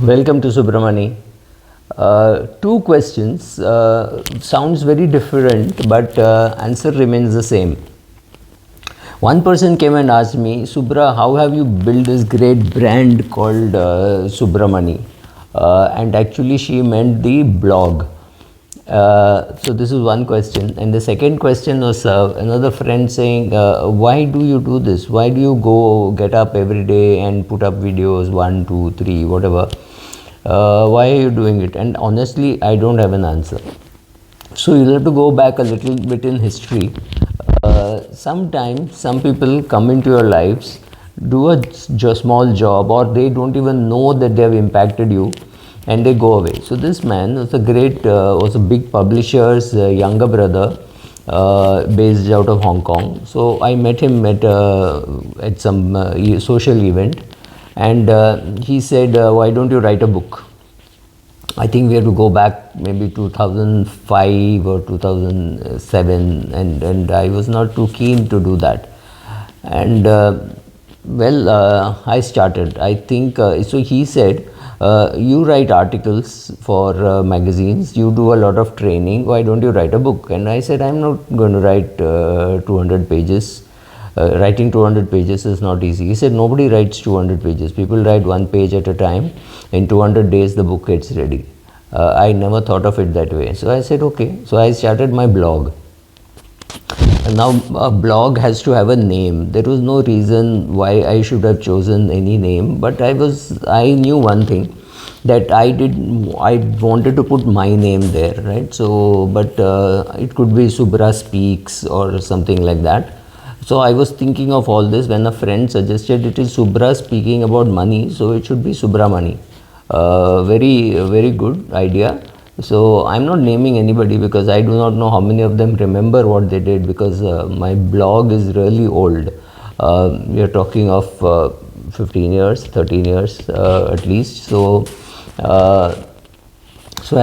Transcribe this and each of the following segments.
Welcome to Subramani. Two questions. Sounds very different, but answer remains the same. One person came and asked me, Subra, how have you built this great brand called Subramani? And actually, she meant the blog. So this is one question, and the second question was another friend saying, "Why do you do this? Why do you go get up every day and put up videos, 1, 2, 3, whatever? Why are you doing it?" And honestly, I don't have an answer. So you'll have to go back a little bit in history. Sometimes some people come into your lives, do a small job, or they don't even know that they have impacted you, and they go away. So this man was a big publisher's younger brother, based out of Hong Kong. So I met him at some social event, and he said, "Why don't you write a book?" I think we have to go back maybe 2005 or 2007, and I was not too keen to do that. And I started. I think so. He said, "You write articles for magazines. You do a lot of training. Why don't you write a book?" And I said, "I'm not going to write 200 pages. Writing 200 pages is not easy." He said, "Nobody writes 200 pages. People write one page at a time. In 200 days, the book gets ready." I never thought of it that way. So I said, okay. So I started my blog. And now a blog has to have a name. There was no reason why I should have chosen any name, but I knew one thing, that I wanted to put my name there, right? So, but it could be Subra Speaks or something like that. So I was thinking of all this when a friend suggested it is Subra speaking about money, so it should be Subramani. Very good idea. So I'm not naming anybody because I do not know how many of them remember what they did, because my blog is really old. We are talking of 15 years, 13 years at least. So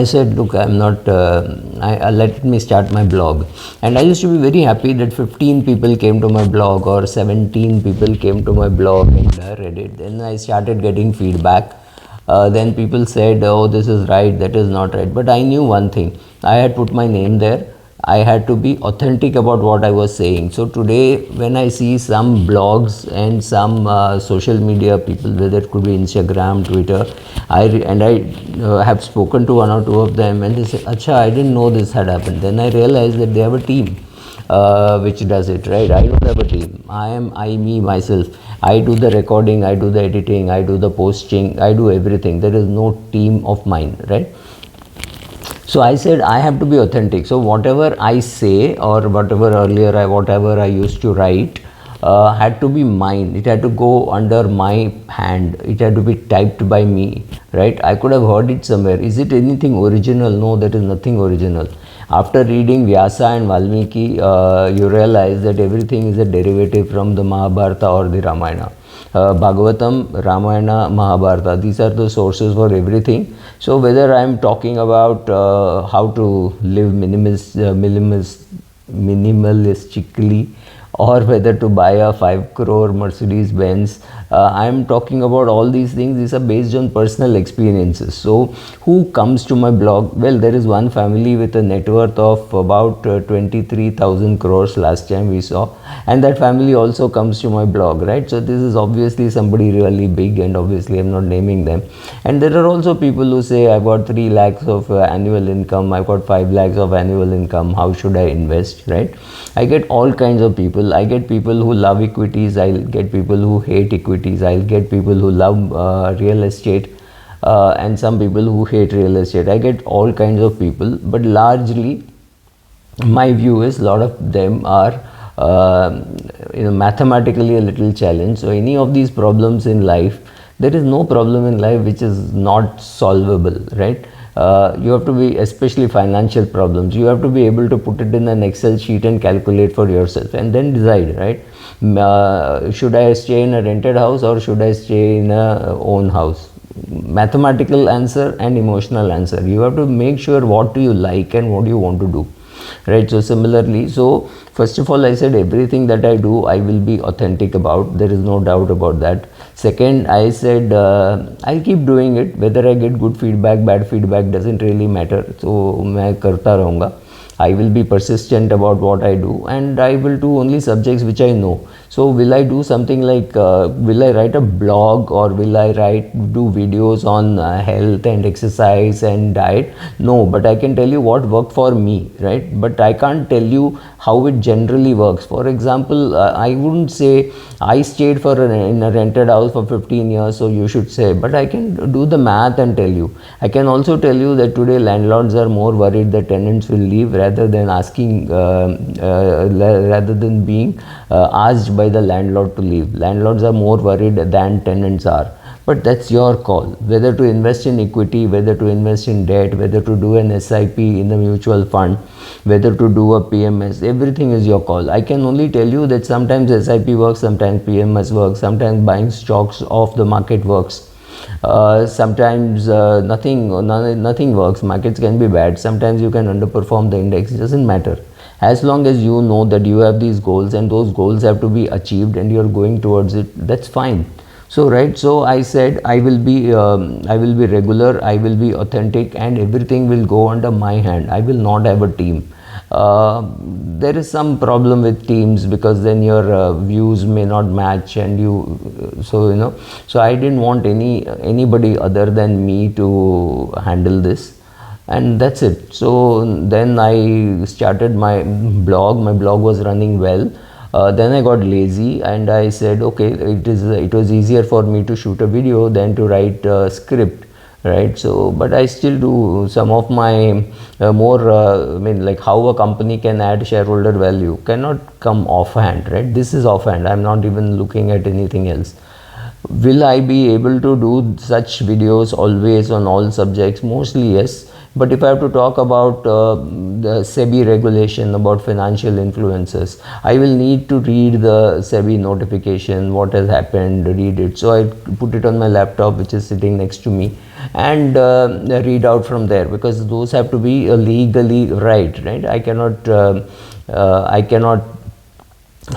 I said, look, I'm not, let me start my blog. And I used to be very happy that 15 people came to my blog or 17 people came to my blog and read it. Then I started getting feedback. Then people said, oh, this is right, that is not right. But I knew one thing, I had put my name there. I had to be authentic about what I was saying. So today, when I see some blogs and some social media people, whether it could be Instagram, Twitter, I have spoken to one or two of them, and they say, "Acha, I didn't know this had happened." Then I realized that they have a team which does it, right? I don't have a team. Me, myself. I do the recording, I do the editing, I do the posting, I do everything. There is no team of mine, right? So I said I have to be authentic. So whatever I say or whatever I used to write had to be mine. It had to go under my hand. It had to be typed by me, right? I could have heard it somewhere. Is it anything original? No, there is nothing original. After reading Vyasa and Valmiki, you realize that everything is a derivative from the Mahabharata or the Ramayana. Bhagavatam, Ramayana, Mahabharata, these are the sources for everything. So whether I am talking about how to live minimalistically, or whether to buy a 5 crore Mercedes Benz, I am talking about all these things. These are based on personal experiences. So who comes to my blog? Well, there is one family with a net worth of about 23,000 crores last time we saw, and that family also comes to my blog, right? So this is obviously somebody really big, and obviously I'm not naming them. And there are also people who say, I've got 3 lakhs of annual income, I've got 5 lakhs of annual income, how should I invest, right? I get all kinds of people. I get people who love equities, I'll get people who hate equities, I'll get people who love real estate, and some people who hate real estate. I get all kinds of people, but largely my view is a lot of them are mathematically a little challenged. So any of these problems in life, there is no problem in life which is not solvable, right? You have to be, especially financial problems, you have to be able to put it in an Excel sheet and calculate for yourself, and then decide, right? Should I stay in a rented house or should I stay in a own house? Mathematical answer and emotional answer. You have to make sure what do you like and what do you want to do, right? So similarly, so first of all, I said everything that I do, I will be authentic about. There is no doubt about that. Second, I said I'll keep doing it. Whether I get good feedback, bad feedback doesn't really matter. So मैं करता रहूँगा. I will be persistent about what I do, and I will do only subjects which I know. So will I do something like will I write a blog, or will I do videos on health and exercise and diet? No, but I can tell you what worked for me, right? But I can't tell you how it generally works. For example, I wouldn't say I stayed in a rented house for 15 years, so you should say, but I can do the math and tell you. I can also tell you that today landlords are more worried that tenants will leave rather than being asked by the landlord to leave. Landlords are more worried than tenants are. But that's your call, whether to invest in equity, whether to invest in debt, whether to do an SIP in the mutual fund, whether to do a PMS. Everything is your call. I can only tell you that sometimes SIP works, sometimes PMS works, sometimes buying stocks off the market works. Sometimes nothing works. Markets can be bad. Sometimes you can underperform the index. It doesn't matter. As long as you know that you have these goals and those goals have to be achieved and you're going towards it, that's fine. So I said I will be regular, I will be authentic, and everything will go under my hand. I will not have a team. There is some problem with teams because then your views may not match, and so I didn't want anybody other than me to handle this, and that's it. So then I started my blog. My blog was running well. Then I got lazy and I said, okay, it was easier for me to shoot a video than to write a script, right? So, but I still do some of my like how a company can add shareholder value cannot come offhand, right? This is offhand. I'm not even looking at anything else. Will I be able to do such videos always on all subjects? Mostly yes. But if I have to talk about the SEBI regulation about financial influencers, I will need to read the SEBI notification, what has happened, read it. So I put it on my laptop, which is sitting next to me, and read out from there, because those have to be legally right? I cannot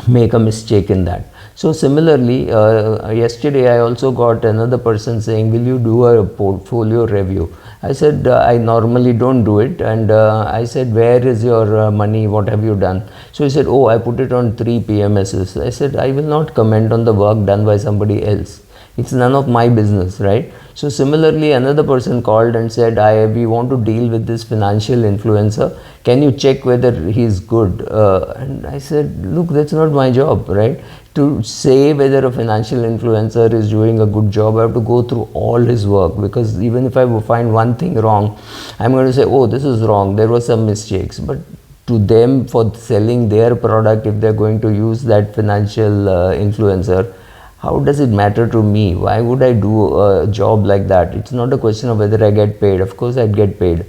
make a mistake in that. So similarly, yesterday I also got another person saying, will you do a portfolio review? I said, I normally don't do it, and I said, where is your money, what have you done? So he said, oh, I put it on 3 PMSs. I said, I will not comment on the work done by somebody else. It's none of my business, right? So similarly, another person called and said, we want to deal with this financial influencer. Can you check whether he's good? And I said, look, that's not my job, right? To say whether a financial influencer is doing a good job, I have to go through all his work, because even if I find one thing wrong, I'm going to say, oh, this is wrong, there were some mistakes. But to them, for selling their product, if they're going to use that financial influencer, how does it matter to me? Why would I do a job like that? It's not a question of whether I get paid. Of course I'd get paid.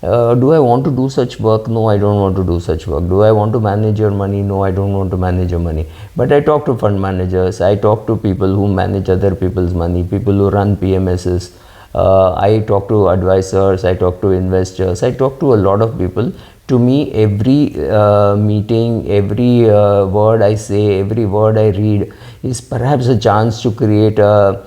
Do I want to do such work? No, I don't want to do such work. Do I want to manage your money? No, I don't want to manage your money. But I talk to fund managers, I talk to people who manage other people's money, people who run PMSs. I talk to advisors, I talk to investors, I talk to a lot of people. To me, every meeting, every word I say, every word I read is perhaps a chance to create a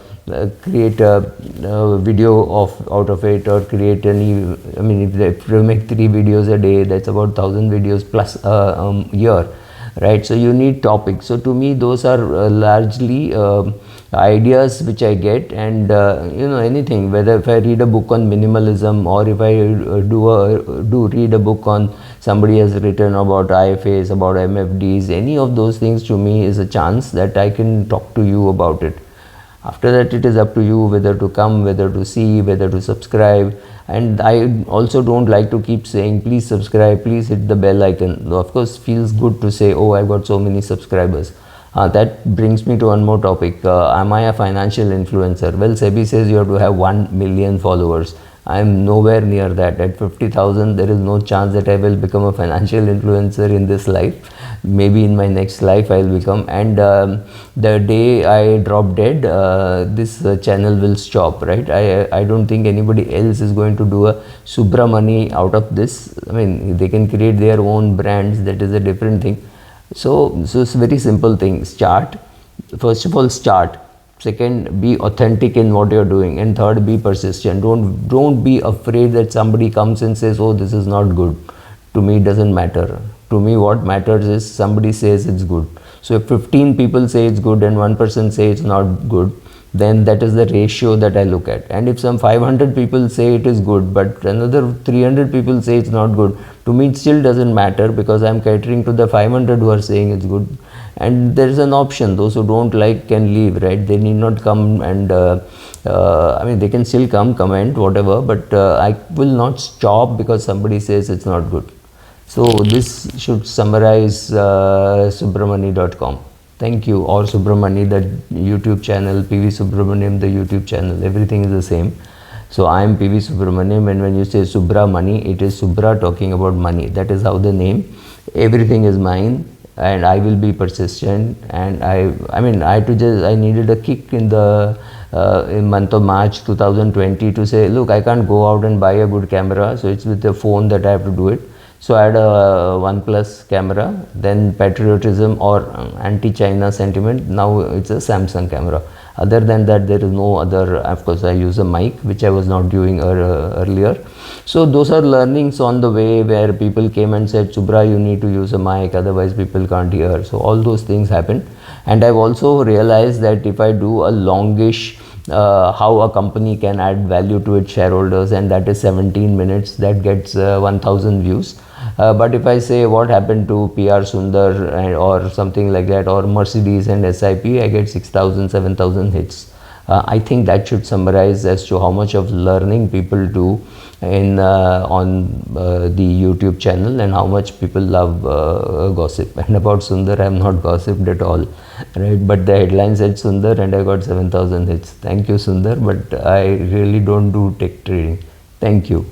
video out of it, or create if you make 3 videos a day, that's about 1,000 videos plus a year, right? So you need topics. So to me, those are largely ideas which I get, and anything, whether if I read a book on minimalism, or if I read a book on somebody has written about IFAs, about MFDs, any of those things to me is a chance that I can talk to you about it. After that, it is up to you whether to come, whether to see, whether to subscribe. And I also don't like to keep saying, please subscribe, please hit the bell icon. Of course, feels good to say, oh, I've got so many subscribers. That brings me to one more topic. Am I a financial influencer? Well, SEBI says you have to have 1 million followers. I am nowhere near that. At 50,000, there is no chance that I will become a financial influencer in this life. Maybe in my next life I will become. And the day I drop dead, this channel will stop, right? I don't think anybody else is going to do a Subramani out of this. I mean, they can create their own brands. That is a different thing. So it's a very simple thing. Start. First of all, start. Second, be authentic in what you're doing. And third, be persistent. Don't be afraid that somebody comes and says, oh, this is not good. To me, it doesn't matter. To me, what matters is somebody says it's good. So if 15 people say it's good and one person says it's not good, then that is the ratio that I look at. And if some 500 people say it is good, but another 300 people say it's not good, to me it still doesn't matter, because I'm catering to the 500 who are saying it's good. And there is an option. Those who don't like can leave, right? They need not come and I mean, they can still come, comment, whatever, but I will not stop because somebody says it's not good. So this should summarize subramani.com. Thank you. Or Subramani, the YouTube channel, PV Subramaniam, the YouTube channel, everything is the same. So I am PV Subramaniam, and when you say Subramani, it is Subra talking about money. That is how the name. Everything is mine, and I will be persistent. And I mean, I needed a kick in the in month of March 2020 to say, look, I can't go out and buy a good camera, so it's with the phone that I have to do it. So I had a OnePlus camera, then patriotism or anti-China sentiment. Now it's a Samsung camera. Other than that, there is no other. Of course, I use a mic, which I was not doing earlier. So those are learnings on the way, where people came and said, Subra, you need to use a mic, otherwise people can't hear. So all those things happened. And I've also realized that if I do a longish how a company can add value to its shareholders, and that is 17 minutes, that gets 1000 views. But if I say what happened to PR Sundar or something like that, or Mercedes and SIP, I get 6000, 7000 hits. I think that should summarize as to how much of learning people do in on the YouTube channel, and how much people love gossip. And about Sundar, I am not gossiped at all, right? But the headline said Sundar, and I got 7000 hits. Thank you, Sundar, but I really don't do tech trading. Thank you.